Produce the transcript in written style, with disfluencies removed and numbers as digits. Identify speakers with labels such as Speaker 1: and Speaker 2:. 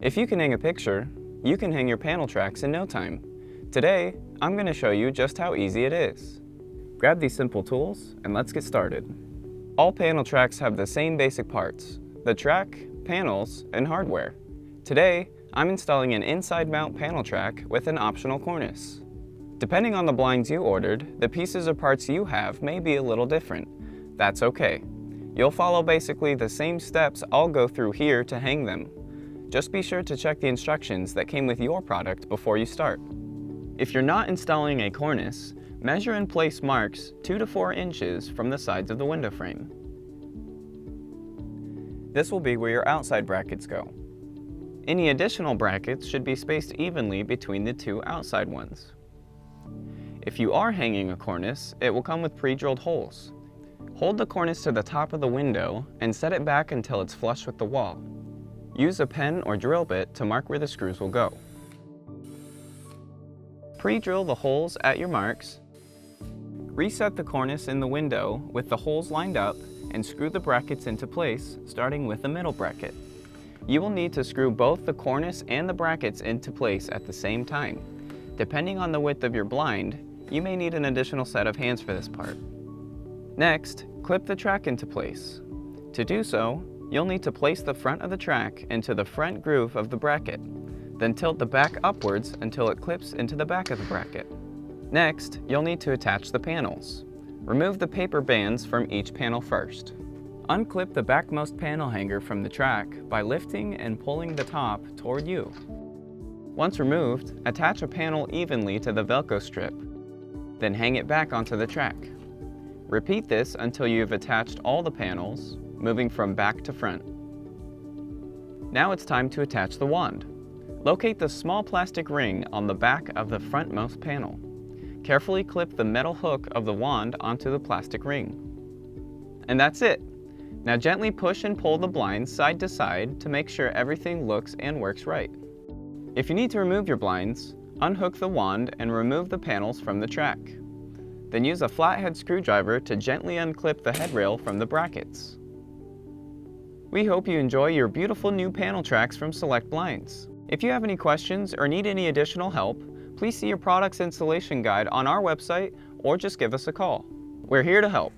Speaker 1: If you can hang a picture, you can hang your panel tracks in no time. Today, I'm going to show you just how easy it is. Grab these simple tools and let's get started. All panel tracks have the same basic parts: the track, panels, and hardware. Today, I'm installing an inside mount panel track with an optional cornice. Depending on the blinds you ordered, the pieces or parts you have may be a little different. That's okay. You'll follow basically the same steps I'll go through here to hang them. Just be sure to check the instructions that came with your product before you start. If you're not installing a cornice, measure and place marks 2 to 4 inches from the sides of the window frame. This will be where your outside brackets go. Any additional brackets should be spaced evenly between the 2 outside ones. If you are hanging a cornice, it will come with pre-drilled holes. Hold the cornice to the top of the window and set it back until it's flush with the wall. Use a pen or drill bit to mark where the screws will go. Pre-drill the holes at your marks. Reset the cornice in the window with the holes lined up and screw the brackets into place, starting with the middle bracket. You will need to screw both the cornice and the brackets into place at the same time. Depending on the width of your blind, you may need an additional set of hands for this part. Next, clip the track into place. To do so, you'll need to place the front of the track into the front groove of the bracket. Then tilt the back upwards until it clips into the back of the bracket. Next, you'll need to attach the panels. Remove the paper bands from each panel first. Unclip the backmost panel hanger from the track by lifting and pulling the top toward you. Once removed, attach a panel evenly to the Velcro strip. Then hang it back onto the track. Repeat this until you've attached all the panels, moving from back to front. Now it's time to attach the wand. Locate the small plastic ring on the back of the frontmost panel. Carefully clip the metal hook of the wand onto the plastic ring. And that's it! Now gently push and pull the blinds side to side to make sure everything looks and works right. If you need to remove your blinds, unhook the wand and remove the panels from the track. Then use a flathead screwdriver to gently unclip the headrail from the brackets. We hope you enjoy your beautiful new panel tracks from Select Blinds. If you have any questions or need any additional help, please see your product's installation guide on our website or just give us a call. We're here to help.